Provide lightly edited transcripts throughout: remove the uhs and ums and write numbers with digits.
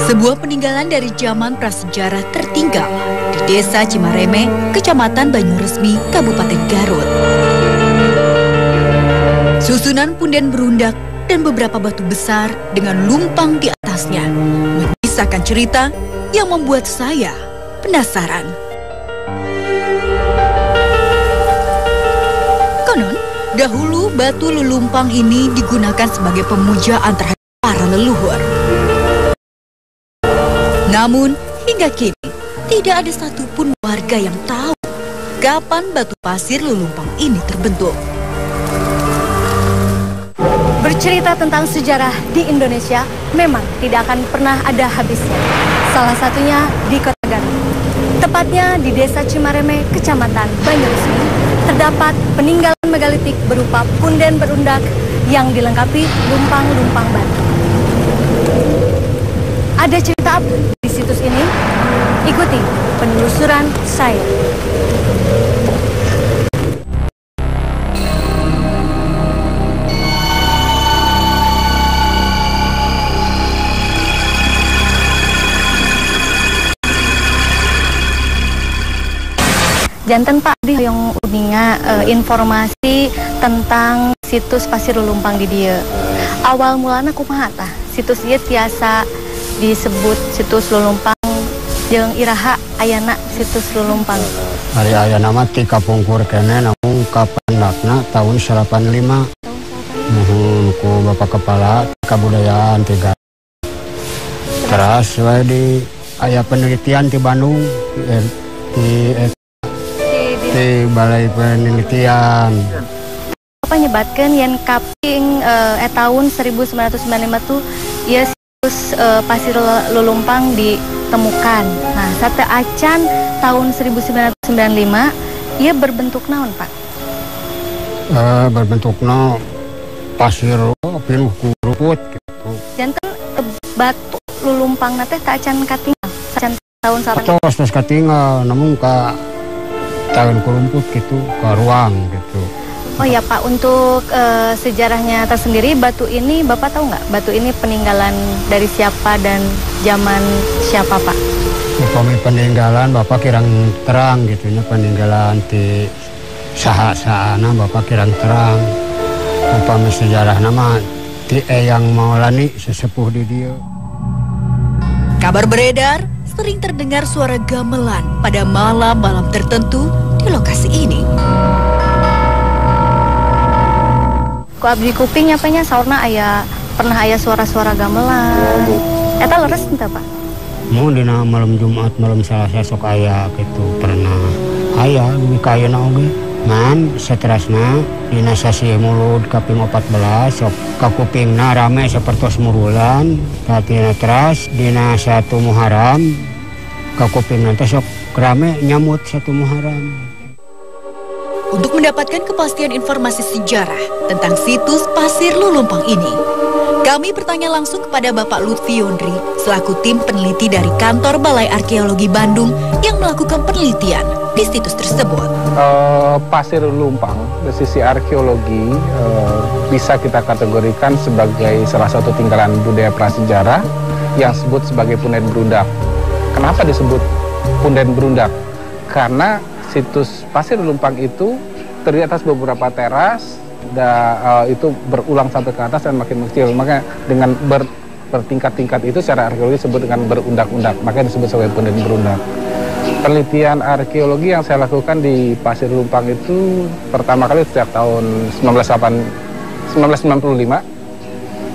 Sebuah peninggalan dari zaman prasejarah tertinggal di Desa Cimareme, Kecamatan Banyuresmi, Kabupaten Garut. Susunan punden berundak dan beberapa batu besar dengan lumpang di atasnya menyisakan cerita yang membuat saya penasaran. Konon, dahulu batu lulumpang ini digunakan sebagai pemujaan terhadap para leluhur. Namun, hingga kini, tidak ada satupun warga yang tahu kapan batu pasir lulumpang ini terbentuk. Bercerita tentang sejarah di Indonesia memang tidak akan pernah ada habisnya. Salah satunya di Kota Garut. Tepatnya di Desa Cimareme, Kecamatan Banyuresmi, terdapat peninggalan megalitik berupa punden berundak yang dilengkapi lumpang-lumpang batu. Ada cerita apa di situs ini? Ikuti penelusuran saya. Janten Pak di yang uninga informasi tentang situs Pasir Lulumpang di dia. Awal mulanya kumaha tah? Situs ieu tiasa disebut situs Lulumpang jeung iraha ayana situs Lulumpang. Hari ayana mah ti kapungkur kene namun kapandakna tahun 85. Nuhun ku Bapak Kepala Kabudayaan Tiga. Terus we di aya penelitian di Bandung di Balai Penelitian. Apa nyebatkeun yen kaping tahun 1995 tuh ieu situs Pasir Lulumpang ditemukan. Nah, sate acan tahun 1995 ia berbentuk naon, Pak? Berbentukna pasir pinuh ku rumput gitu. Janten batu lulumpang teh tak acan katinggal. Acan tahun sapan. Terus katinggal namun ka tahun ku rumput gitu, ke ruang gitu. Oh ya Pak, untuk sejarahnya tersendiri batu ini Bapak tahu nggak? Batu ini peninggalan dari siapa dan zaman siapa Pak? Upami peninggalan Bapak kirang terang gitu nya, peninggalan di saha-sahana Bapak kirang terang. Upami sejarah nama di Eyang Maulani sesepuh di dia. Kabar beredar, sering terdengar suara gamelan pada malam-malam tertentu di lokasi ini. Ku abdi kuping nyapanya saurna pernah aya suara-suara gamelan. Eta leres ente Pak? Mau dina malam Jumat, malam Selasa sok aya gitu pernah aya di kayeuna oge. Man saterasna dina sasi mulud kaping 14 sok kakupingna rame sapertos murulan. Katina teras dina 1 Muharram kakupingna teh sok rame nyamut 1 Muharram. Untuk mendapatkan kepastian informasi sejarah tentang situs Pasir Lulumpang ini, kami bertanya langsung kepada Bapak Lutfi Yondri selaku tim peneliti dari Kantor Balai Arkeologi Bandung yang melakukan penelitian di situs tersebut. Pasir Lulumpang dari sisi arkeologi bisa kita kategorikan sebagai salah satu tinggalan budaya prasejarah yang disebut sebagai punden berundak. Kenapa disebut punden berundak? Karena situs Pasir Lulumpang itu terdiri atas beberapa teras, itu berulang sampai ke atas dan makin kecil. Makanya dengan bertingkat-tingkat itu secara arkeologi disebut dengan berundak-undak. Makanya disebut sebagai punden berundak. Penelitian arkeologi yang saya lakukan di Pasir Lulumpang itu pertama kali sejak tahun 1995.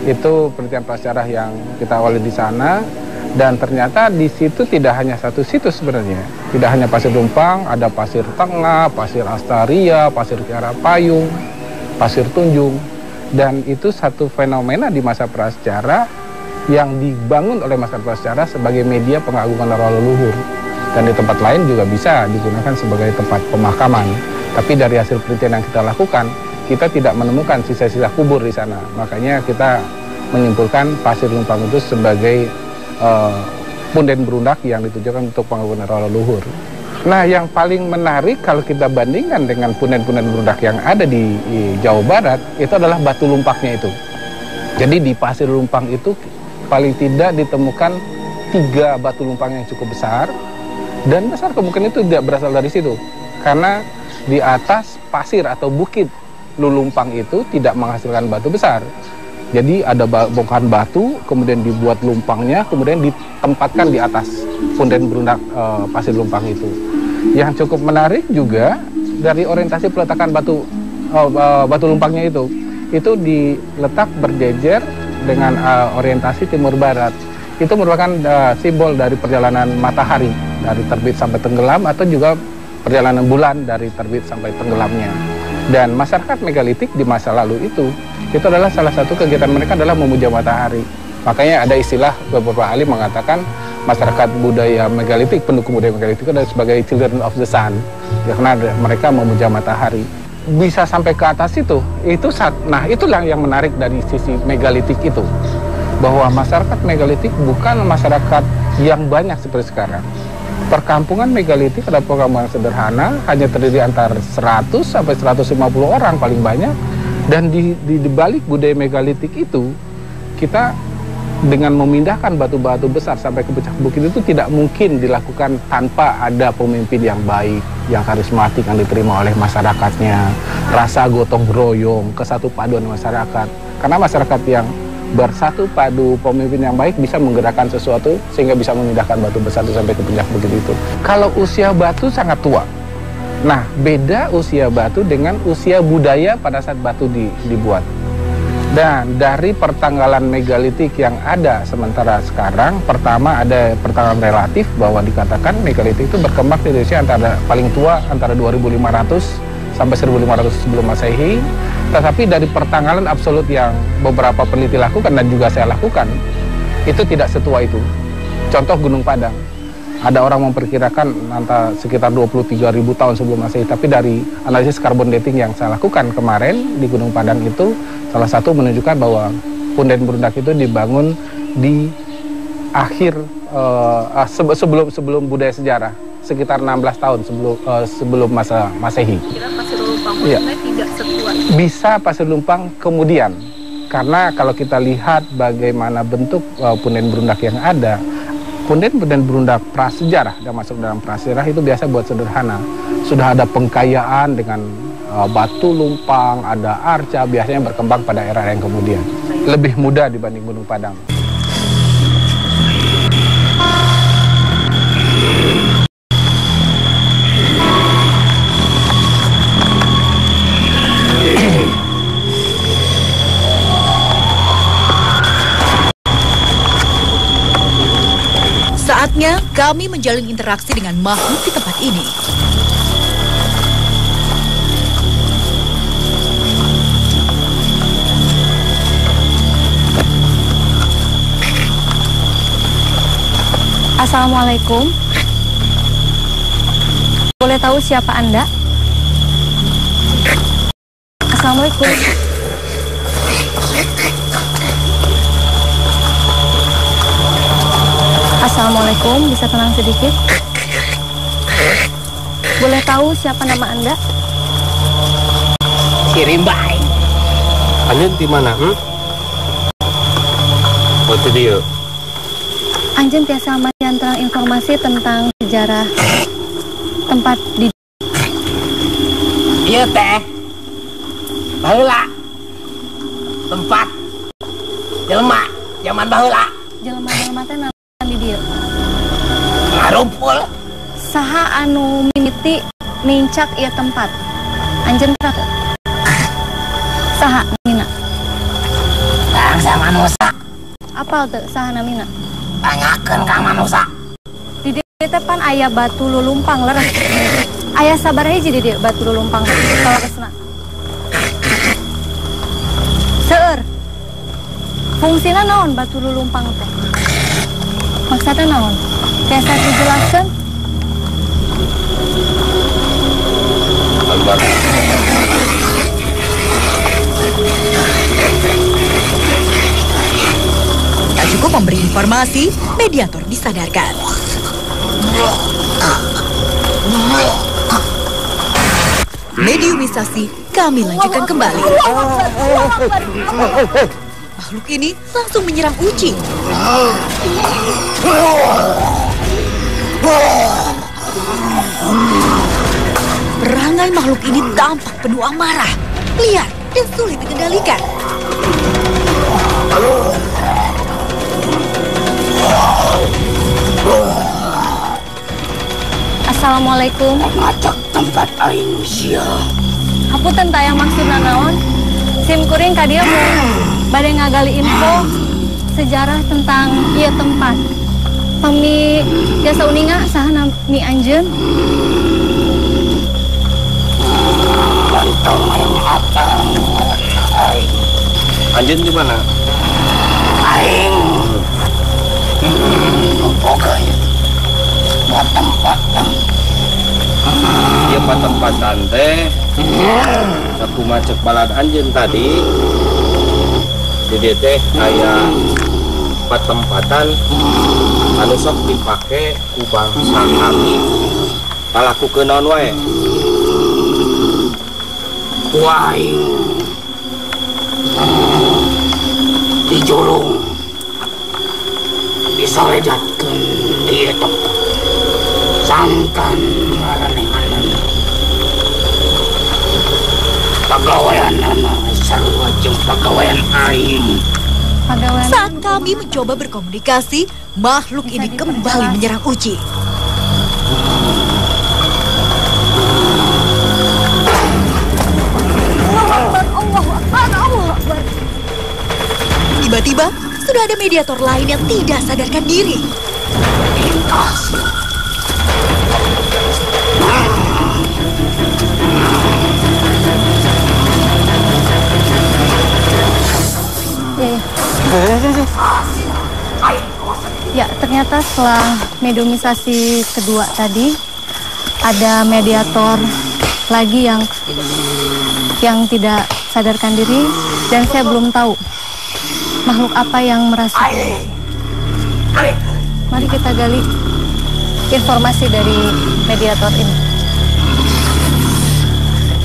Itu penelitian prasejarah yang kita awali di sana. Dan ternyata di situ tidak hanya satu situs sebenarnya. Tidak hanya Pasir Lulumpang, ada Pasir Tengah, Pasir Astaria, Pasir Kiara Payung, Pasir Tunjung. Dan itu satu fenomena di masa prasejarah yang dibangun oleh masyarakat prasejarah sebagai media pengagungan arwah leluhur. Dan di tempat lain juga bisa digunakan sebagai tempat pemakaman. Tapi dari hasil penelitian yang kita lakukan, kita tidak menemukan sisa-sisa kubur di sana. Makanya kita menyimpulkan Pasir Lulumpang itu sebagai punden berundak yang ditujukan untuk pengagungan arwah leluhur. Nah, yang paling menarik kalau kita bandingkan dengan punden-punden berundak yang ada di Jawa Barat, itu adalah batu lumpaknya itu. Jadi di Pasir Lulumpang itu paling tidak ditemukan 3 batu lumpang yang cukup besar, dan besar kemungkinan itu tidak berasal dari situ, karena di atas pasir atau bukit Lulumpang itu tidak menghasilkan batu besar. Jadi ada bongkahan batu, kemudian dibuat lumpangnya, kemudian ditempatkan di atas punden berundak pasir lumpang itu. Yang cukup menarik juga dari orientasi peletakan batu lumpangnya itu diletak berjejer dengan orientasi timur barat. Itu merupakan simbol dari perjalanan matahari dari terbit sampai tenggelam, atau juga perjalanan bulan dari terbit sampai tenggelamnya. Dan masyarakat megalitik di masa lalu itu adalah salah satu kegiatan mereka adalah memuja matahari. Makanya ada istilah beberapa ahli mengatakan masyarakat budaya megalitik, pendukung budaya megalitik itu adalah sebagai children of the sun, ya, karena mereka memuja matahari. Bisa sampai ke atas nah itulah yang menarik dari sisi megalitik itu, bahwa masyarakat megalitik bukan masyarakat yang banyak seperti sekarang. Perkampungan megalitik adalah perkampungan sederhana, hanya terdiri antara 100 sampai 150 orang paling banyak. Dan di balik budaya megalitik itu, kita dengan memindahkan batu-batu besar sampai ke puncak bukit itu tidak mungkin dilakukan tanpa ada pemimpin yang baik, yang karismatik, yang diterima oleh masyarakatnya, rasa gotong royong, kesatu paduan masyarakat. Karena masyarakat yang bersatu padu, pemimpin yang baik bisa menggerakkan sesuatu sehingga bisa memindahkan batu besar itu sampai ke puncak bukit itu. Kalau usia batu sangat tua. Nah, beda usia batu dengan usia budaya pada saat batu dibuat. Dan dari pertanggalan megalitik yang ada sementara sekarang, pertama ada pertanggalan relatif bahwa dikatakan megalitik itu berkembang di Indonesia paling tua antara 2500 sampai 1500 sebelum Masehi. Tetapi dari pertanggalan absolut yang beberapa peneliti lakukan dan juga saya lakukan, itu tidak setua itu. Contoh Gunung Padang. Ada orang memperkirakan antara sekitar 23.000 tahun sebelum Masehi, tapi dari analisis carbon dating yang saya lakukan kemarin di Gunung Padang itu, salah satu menunjukkan bahwa punden berundak itu dibangun di akhir sebelum budaya sejarah, sekitar 16 tahun sebelum masa Masehi. Kira pasir lumpang tidak setua. Bisa pasir lumpang kemudian, karena kalau kita lihat bagaimana bentuk punden berundak yang ada, punden berundak prasejarah dan masuk dalam prasejarah itu biasa buat sederhana. Sudah ada pengkayaan dengan batu lumpang, ada arca, biasanya berkembang pada era yang kemudian. Lebih mudah dibanding Gunung Padang. Saatnya kami menjalin interaksi dengan makhluk di tempat ini. Assalamualaikum. Boleh tahu siapa Anda? Assalamualaikum. Assalamualaikum, bisa tenang sedikit? Boleh tahu siapa nama Anda? Si Rimbai. Anda di mana? Oh, itu dia. Anjen tiasa macan terang informasi tentang sejarah tempat di... Iya teh. Baheula. Tempat jelema zaman baheula. Jelema-jelema teh naon di dieu? Ngarumpul. Saha anu mimiti mincak ieu tempat? Anjeun kira teu? Saha namina? Bangsa manusia. Apal teu saha namina? Tanyakeun ka manusia. Di dieu teh pan aya batu lulumpang leres. Aya sabar hiji di dieu batu lulumpang salaresna. Seueur. Fungsina naon batu lulumpang teh? Maksudnya naon? Tiasa dijelaskeun? Albar. Tak cukup memberi informasi, mediator disadarkan. Mediumisasi kami lanjutkan kembali. makhluk ini langsung menyerang Uci. Perangai makhluk ini tampak penuh amarah, liar, dan sulit dikendalikan. Assalamualaikum. Ngajak tempat aing sia. Hapunten tayang maksudna naon? Sim kuring ka dieu bade ngagali info sejarah tentang ieu tempat. Pami jasa uninga saha nami anjeun? Bantong aing apa? Anjeun di mana? Aing. Oke. Buat tempat. Ieu patempatan teh. Sakumaha cek balad anjeun tadi. Di dieu teh aya patempatan anu sok dipake ku bangsa kami. Palakukeun naon wae? Aing dijulung disaledatkeun di eta sangkan maranehanan pagaweanana sarua jeung pagawean aing. Saat kami mencoba berkomunikasi, makhluk ini kembali menyerang Uci. Tiba-tiba, sudah ada mediator lain yang tidak sadarkan diri. Ya, ternyata setelah mediumisasi kedua tadi, ada mediator lagi yang tidak sadarkan diri, dan saya belum tahu makhluk apa yang merasa. Mari kita gali informasi dari mediator ini.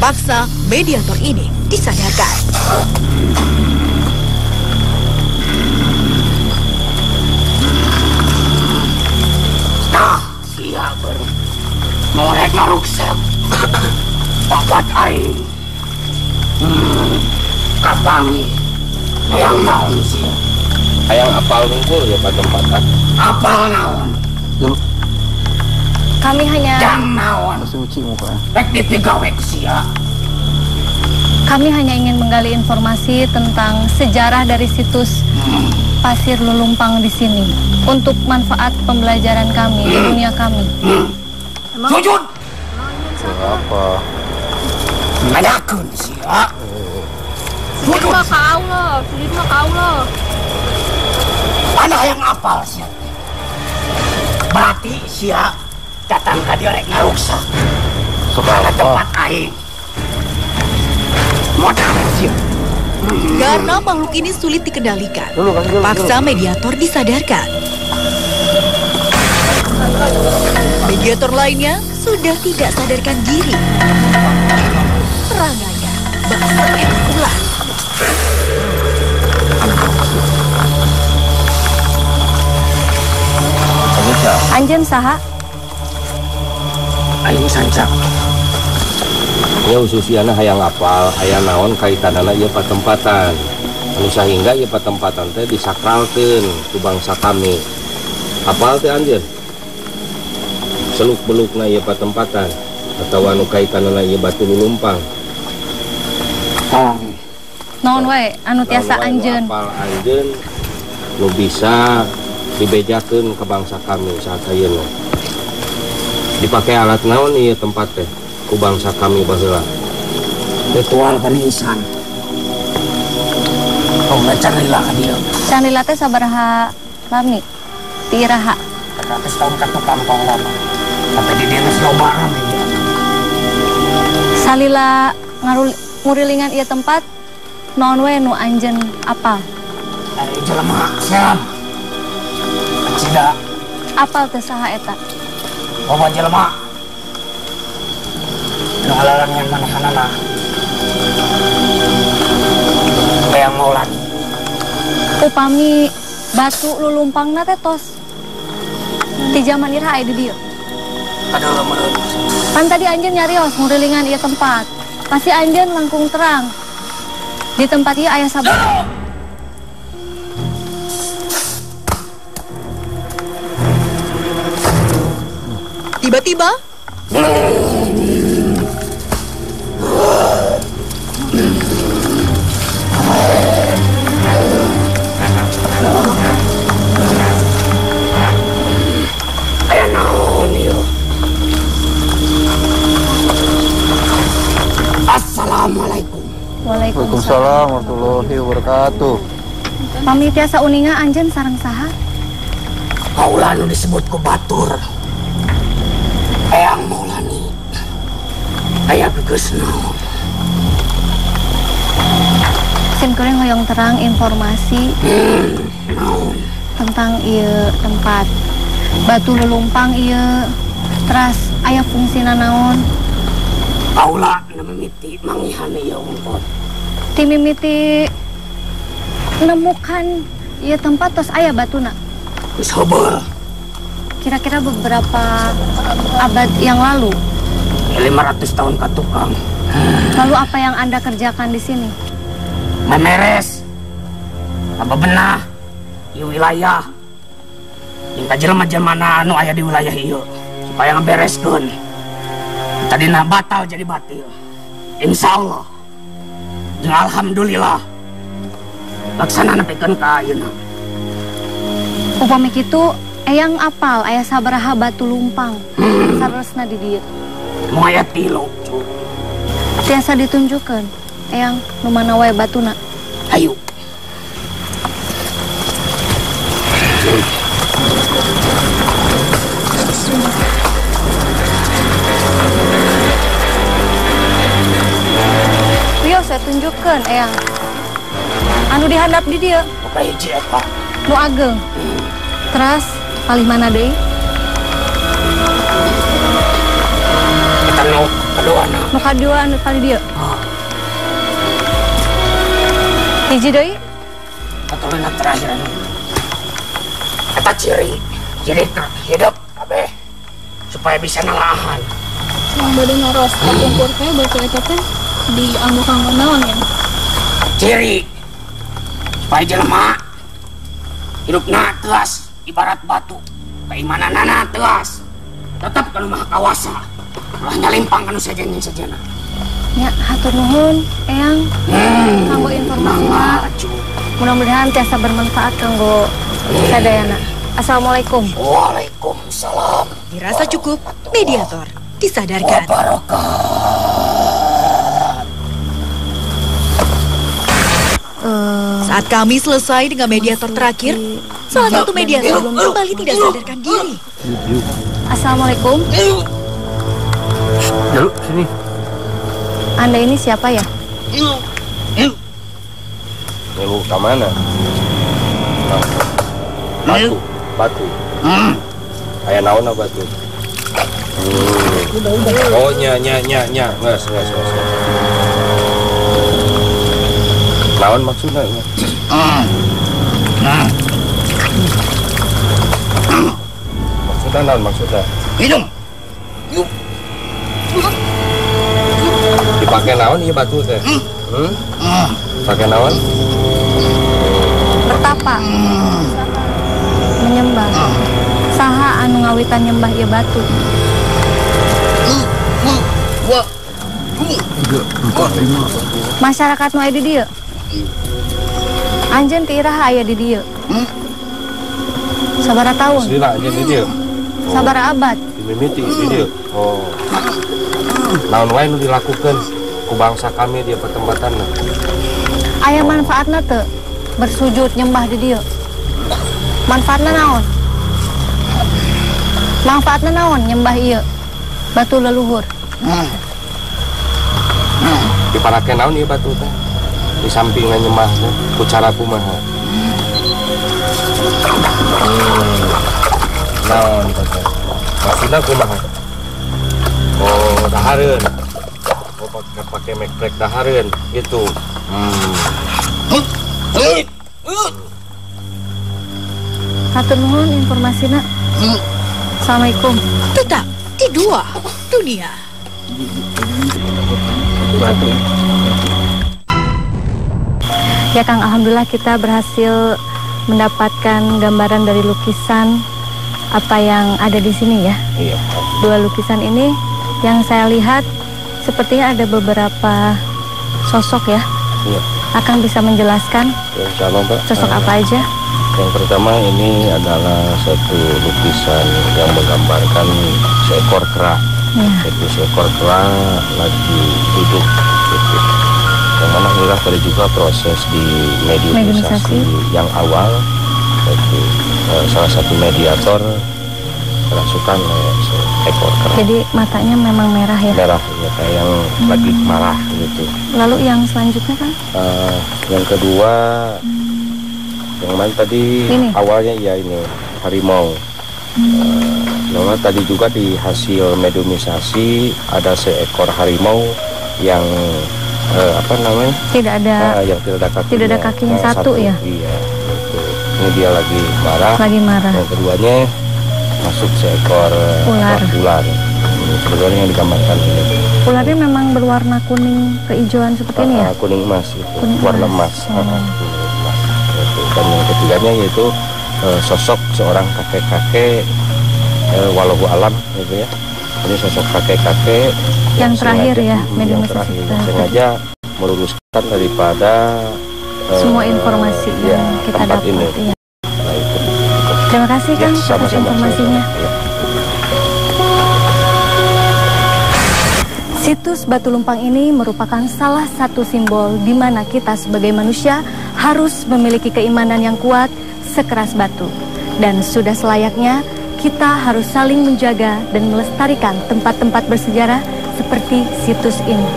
Paksa mediator ini disadarkan. Nah, siap ngorek ngaruksak tempat aing. Kapangi yang naon sih? Hayang apal hungkul ya patempatan. Apal naon? Kami hanya naon? Rek dipigawe sia. Kami hanya ingin menggali informasi tentang sejarah dari situs Pasir Lulumpang di sini untuk manfaat pembelajaran kami di dunia kami. Sujud. Apa? Ngadakeun sia. Sujud mah ka Allah, sujud mah ka Allah. Mana yang apal sia? Berarti sia datang ka dieu rek ngaruksak. Supaya tempat aing. Modal sia. Karena makhluk ini sulit dikendalikan, paksa mediator disadarkan. Mediator lainnya sudah tidak sadarkan diri. Perangainya bahkan ular. Anjeun saha? Aing sancak. Ya ususiana hayang apal, hayang naon kaitanana ieu patempatan. Anu sahingga ieu patempatan teh disakralkeun ku bangsa kami. Apal teh anjeun? Seluk-belukna ieu patempatan atawa anu kaitanana ieu batu lulumpang. Naon wae anu tiasa anjeun? Apal anjeun nu bisa dibejakeun ke bangsa kami saat ayeuna. Dipake alat naon ieu tempat teh? Ku bangsa kami baheula. Ritual penisan. Oh, ngecarila ka dia. Canila teh sabaraha lami? Tiraha. 100 tahun ka tukang lama. Sampai di dia geus loba rame dia. Salila ngurilingan ieu tempat naon we nu anjeun apal? Ari jelema siap. Cida. Apal teh saha eta? Bawa jelema. Ngalaran yang manehanana. Bayang Maulana. upami batu lulumpang na tetos di zaman ira aya di dieu. Ada meureun. Kan tadi anjeun nyarios ngurilingan ieu tempat. Pasti anjeun langkung terang. Di tempat ieu aya sabaraha. Tiba-tiba, Aya naon ieu? Assalamualaikum. Waalaikumsalam. warahmatullahi wabarakatuh. Pami tiasa uninga anjeun sareng saha? Kaula nu disebut ku batur. Eyang Maulani. Aya geus naon? Sin kuring hoyong terang informasi Naon? tentang ieu tempat batu lulumpang ieu. Teras aya fungsina naon? Kaula nu mimiti mangihan ieu ungkot. Ti mimiti nemukan ieu tempat tos aya batuna. Geus heubeul. Kira-kira beberapa abad yang lalu. 500 tahun ka tukang. Lalu apa yang Anda kerjakan di sini? Memeres. Ababenah ieu wilayah. Jeung ka jelema-jelema anu aya di wilayah ieu supaya ngabereskeun. Tadina batal jadi batil. Insyaallah. Jeung alhamdulillah. Laksana nepikeun ka ayeuna. Upami kitu eyang apal aya sabaraha batu lumpang saresna di dieu. Moal aya 3, cu. Tiasa ditunjukkeun eyang nu mana wae batuna. Ayo. Rio saya tunjukkeun eyang. Anu dihandap di dieu Oke hiji eta. nu ageng. Teras palih mana deui? Eta nu kaduana. Nu kadua anu palih dieu. Hiji deui? Katuluna terakhir anu. Eta ciri hidup kabeh supaya bisa nalahan. Yang bade ngaros kapungkur teh batu eta teh di anggo-anggo naon ya? Ciri supaya jelema hidupna teas ibarat batu, keimananana teas, tetap kalau maha kawasa, lah nyalimpang kanu sajana. Ya, hatur nuhun eyang kanggo informasinya. Mudah-mudahan tiasa bermanfaat kanggo sadayana. Assalamualaikum. Waalaikumsalam. dirasa cukup, mediator disadarkan. Saat kami selesai dengan mediator terakhir, salah satu mediator kembali tidak sadarkan diri. Assalamualaikum. Yuk, sini. Anda ini siapa ya? Nelu ke mana? Batu. Aya naon batu? Oh, nya. Nges. Naon maksudnya? Maksudnya naon maksudnya? Hidung. Dipakai naon ieu batu teh? Pakai naon? Bertapa. Menyembah. Saha anu ngawitan nyembah ieu batu? Masyarakat nu aya di dieu. Anjeun ti iraha aya di dieu. Sabaraha taun? Sila aja di dieu. Sabaraha abad? Dimimiti di dieu. Oh. Naon wae nu dilakukeun ku bangsa kami di pertembatanna. Aya manfaatna teu bersujud nyembah di dieu? Manfaatna naon? Manfaatna naon nyembah ieu batu leluhur? Diparake naon ieu batu teh? Di samping nyembah teh ku cara kumaha? Naon teh? Maksudna kumaha? Oh, dahareun. Oh, pakai mekrek dahareun gitu. Hatur nuhun informasinya. Assalamualaikum. Tetap di Dua Dunia. Ya Kang, alhamdulillah kita berhasil mendapatkan gambaran dari lukisan apa yang ada di sini ya. Iya. Dua lukisan ini yang saya lihat sepertinya ada beberapa sosok ya. Iya. Akang bisa menjelaskan Insya Allah, Mbak. sosok apa aja? Yang pertama ini adalah satu lukisan yang menggambarkan seekor kera. Ya. Itu seekor kera lagi duduk gitu. Yang mana inilah tadi juga proses di mediumisasi yang awal, itu salah satu mediator kerasukan seekor kera. Jadi matanya memang merah ya? Merah ya, kayak yang lagi marah gitu. Lalu yang selanjutnya kan? Yang kedua, yang mana tadi Ini. awalnya ya ini harimau. Lalu tadi juga di hasil mediumisasi ada seekor harimau yang apa namanya? Tidak ada. Yang tidak ada kakinya. Tidak ada kakinya, satu ya? Iya. Gitu. Ini dia lagi marah. Lagi marah. Yang keduanya masuk seekor ular. Sebetulnya yang digambarkan ini. Ularnya memang berwarna kuning kehijauan seperti ini ya? Kuning emas itu. Kuning Warna emas. emas. Kuning emas. Gitu. Dan yang ketiganya yaitu sosok seorang kakek-kakek walau alam gitu ya. Ini sosok kakek-kakek Yang terakhir ya, yang terakhir sengaja meluruskan daripada semua informasi yang kita tempat dapat. ini. Iya. Nah, itu. Terima kasih Ya, Kang atas sama-sama. informasinya. Ya. Situs Batu Lumpang ini merupakan salah satu simbol di mana kita sebagai manusia harus memiliki keimanan yang kuat sekeras batu. Dan sudah selayaknya kita harus saling menjaga dan melestarikan tempat-tempat bersejarah seperti situs ini.